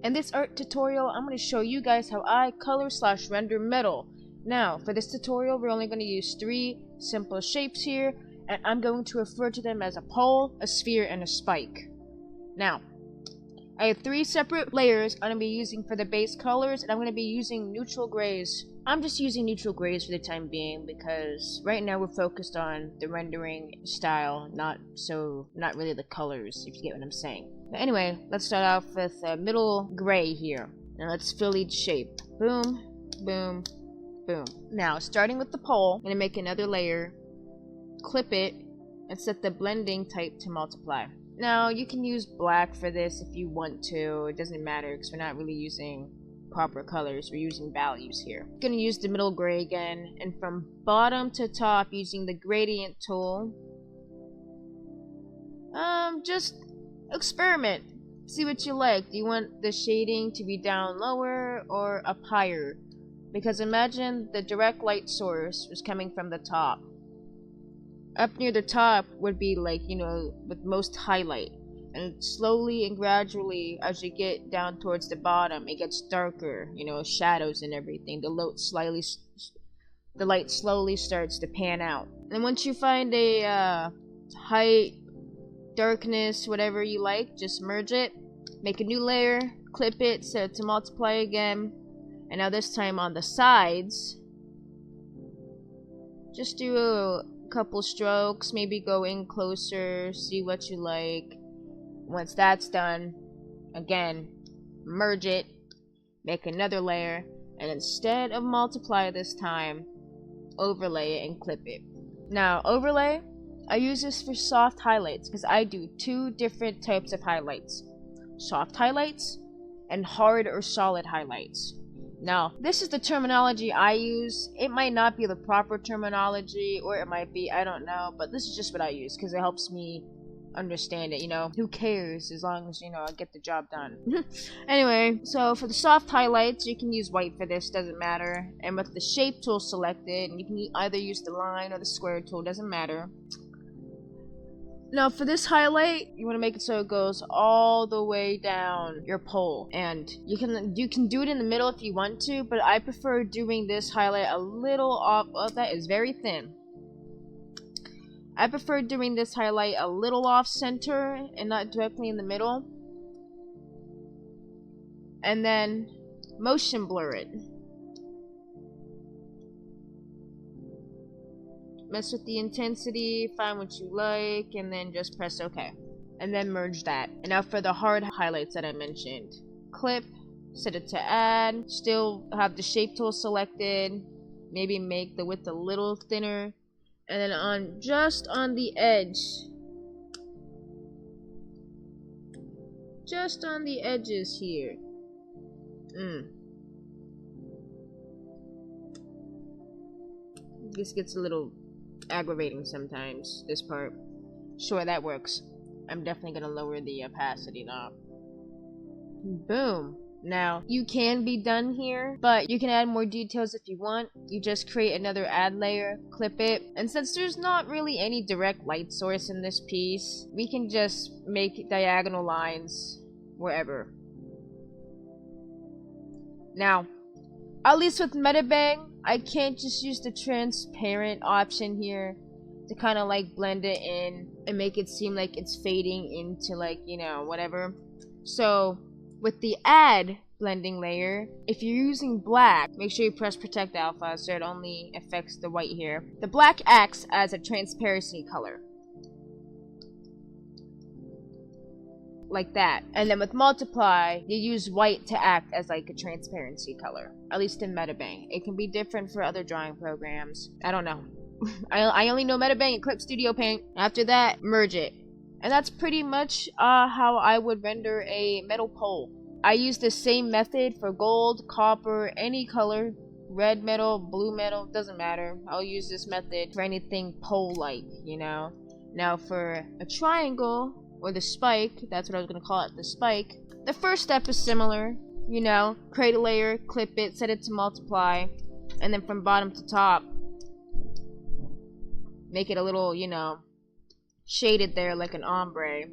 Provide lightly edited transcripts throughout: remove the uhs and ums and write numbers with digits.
In this art tutorial, I'm going to show you guys how I color/render metal. Now, for this tutorial, we're only going to use 3 simple shapes here, and I'm going to refer to them as a pole, a sphere, and a spike. Now, I have 3 separate layers I'm going to be using for the base colors, and I'm going to be using neutral grays. I'm just using neutral grays for the time being because right now we're focused on the rendering style, not really the colors, if you get what I'm saying. But anyway, let's start off with a middle gray here. Now let's fill each shape. Boom, boom, boom. Now, starting with the pole, I'm going to make another layer, clip it, and set the blending type to multiply. Now, you can use black for this if you want to. It doesn't matter because we're not really using proper colors. We're using values here. I'm going to use the middle gray again, and from bottom to top using the gradient tool. Just experiment. See what you like. Do you want the shading to be down lower or up higher? Because imagine the direct light source was coming from the top. Up near the top would be like, with most highlight. And slowly and gradually, as you get down towards the bottom, it gets darker, shadows and everything. The light slowly starts to pan out. And once you find a height, darkness, whatever you like, just merge it, make a new layer, clip it, set it to multiply again. And now this time on the sides, just do a couple strokes, maybe go in closer, see what you like. Once that's done, again, merge it, make another layer, and instead of multiply this time, overlay it and clip it. Now, overlay, I use this for soft highlights because I do 2 different types of highlights. Soft highlights and hard or solid highlights. Now, this is the terminology I use. It might not be the proper terminology, or it might be, I don't know, but this is just what I use because it helps me understand it, who cares as long as, I get the job done. Anyway, so for the soft highlights, you can use white for this, doesn't matter. And with the shape tool selected, you can either use the line or the square tool, doesn't matter. Now for this highlight, you want to make it so it goes all the way down your pole, and you can do it in the middle if you want to, but I prefer doing this highlight a little off. Oh, that is very thin. I prefer doing this highlight a little off center and not directly in the middle, and then motion blur it. Mess with the intensity, find what you like, and then just press OK. And then merge that. And now for the hard highlights that I mentioned. Clip, set it to add, still have the shape tool selected, maybe make the width a little thinner, and then just on the edge, just on the edges here. This gets a little aggravating sometimes, this part. Sure, that works. I'm definitely gonna lower the opacity now. Boom. Now, you can be done here, but you can add more details if you want. You just create another add layer, clip it, and since there's not really any direct light source in this piece, we can just make diagonal lines wherever. Now, at least with Metabang, I can't just use the transparent option here to kind of like blend it in and make it seem like it's fading into whatever. So with the add blending layer, if you're using black, make sure you press protect alpha so it only affects the white here. The black acts as a transparency color. Like that. And then with multiply, you use white to act as like a transparency color, at least in Metabang. It can be different for other drawing programs. I don't know. I only know Metabang and Clip Studio Paint. After that, merge it. And that's pretty much how I would render a metal pole. I use the same method for gold, copper, any color, red metal, blue metal, doesn't matter. I'll use this method for anything pole-like, Now for a triangle, or the spike, that's what I was going to call it, the spike. The first step is similar, create a layer, clip it, set it to multiply, and then from bottom to top, make it a little, shaded there like an ombre.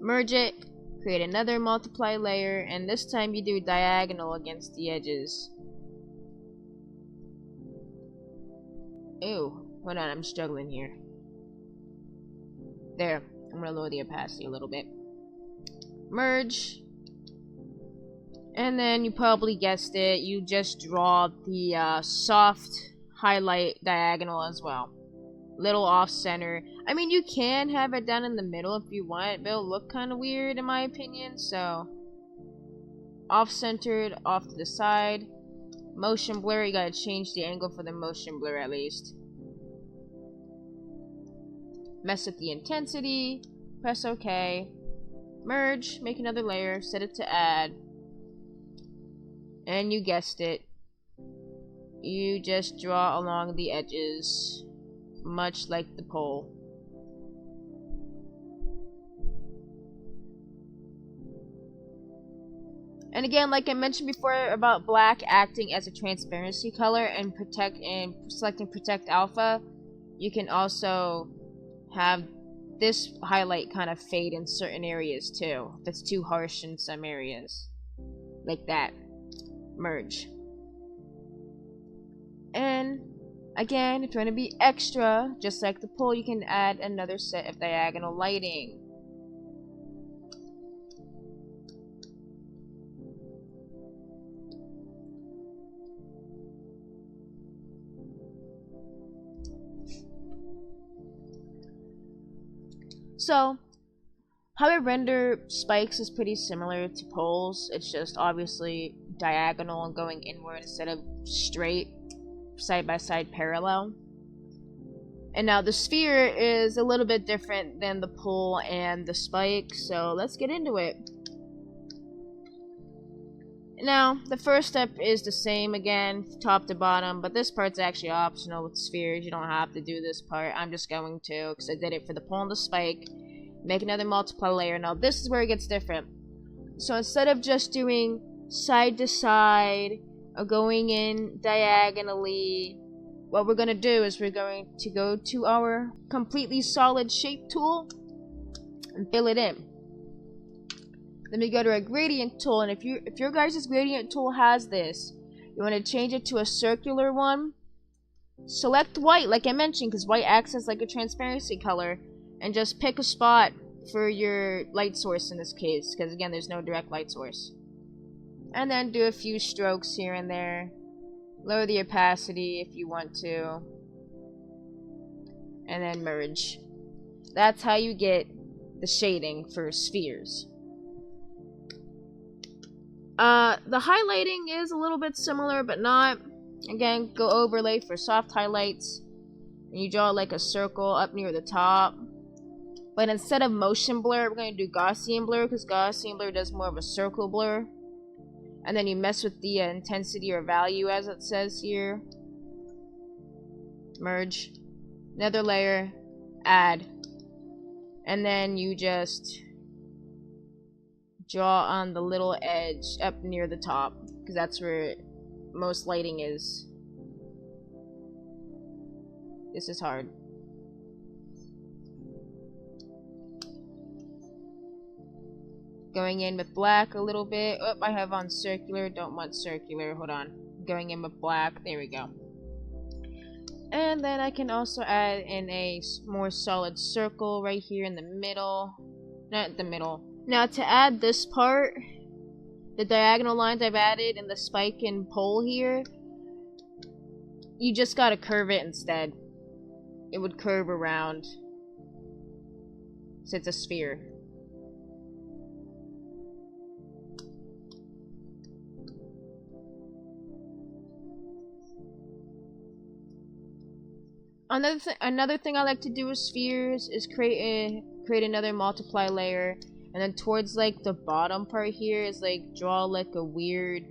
Merge it, Create another multiply layer, and this time you do diagonal against the edges. Ew, hold on, I'm struggling here. There, I'm gonna lower the opacity a little bit. Merge. And then you probably guessed it, you just draw the soft highlight diagonal as well. Little off center. I mean, you can have it down in the middle if you want, but it'll look kind of weird in my opinion, so. Off centered, off to the side. Motion blur, you gotta change the angle for the motion blur at least. Mess with the intensity, press OK. Merge, make another layer, set it to add. And you guessed it. You just draw along the edges, much like the pole. And again, like I mentioned before about black acting as a transparency color and selecting protect alpha, you can also have this highlight kind of fade in certain areas too, if it's too harsh in some areas. Like that. Merge. And again, if you want to be extra, just like the pole, you can add another set of diagonal lighting. So, how I render spikes is pretty similar to poles. It's just obviously diagonal and going inward instead of straight, side by side parallel. And now the sphere is a little bit different than the pole and the spike, so let's get into it. Now, the first step is the same again, top to bottom, but this part's actually optional with spheres. You don't have to do this part. I'm just going to, because I did it for the pole and the spike. Make another multiply layer. Now, this is where it gets different. So instead of just doing side to side or going in diagonally, what we're going to do is we're going to go to our completely solid shape tool and fill it in. Then we go to our gradient tool, and if your guys' gradient tool has this, you want to change it to a circular one. Select white, like I mentioned, because white acts as like a transparency color, and just pick a spot for your light source in this case, because again, there's no direct light source. And then do a few strokes here and there. Lower the opacity if you want to. And then merge. That's how you get the shading for spheres. The highlighting is a little bit similar, but not. Again, go overlay for soft highlights. And you draw like a circle up near the top. But instead of motion blur, we're going to do Gaussian blur, because Gaussian blur does more of a circle blur. And then you mess with the intensity or value as it says here. Merge. Another layer. Add. And then you just draw on the little edge up near the top, because that's where most lighting is. This is hard. Going in with black a little bit. Oh, I have on circular. Don't want circular. Hold on. Going in with black. There we go. And then I can also add in a more solid circle right here in the middle. Not the middle. Now to add this part, the diagonal lines I've added in the spike and pole here, you just gotta curve it instead. It would curve around. So it's a sphere. Another thing I like to do with spheres is create another multiply layer, and then towards like the bottom part here is like draw like a weird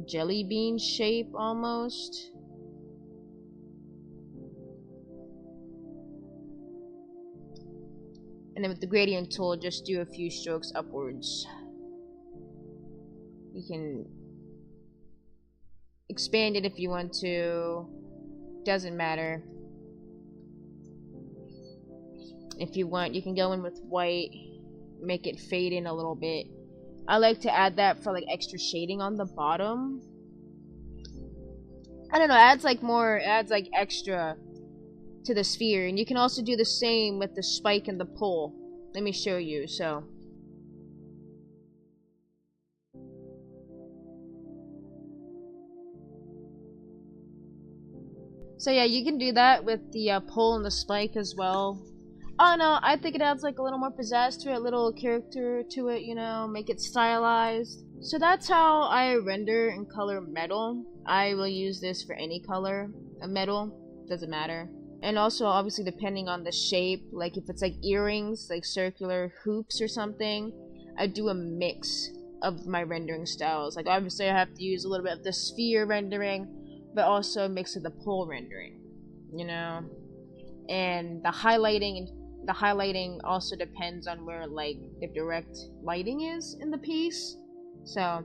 jelly bean shape almost. And then with the gradient tool, just do a few strokes upwards. You can expand it if you want to. Doesn't matter. If you want, you can go in with white make it fade in a little bit. I like to add that for like extra shading on the bottom. I don't know, it adds like extra to the sphere. And you can also do the same with the spike and the pull. Let me show you. So yeah, you can do that with the pull and the spike as well. Oh no, I think it adds like a little more pizzazz to it, a little character to it, you know, make it stylized. So that's how I render and color metal. I will use this for any color of metal, doesn't matter. And also obviously depending on the shape, like if it's like earrings, like circular hoops or something, I do a mix of my rendering styles. Like obviously I have to use a little bit of the sphere rendering, but also a mix of the pull rendering, you know. And the highlighting also depends on where like the direct lighting is in the piece. So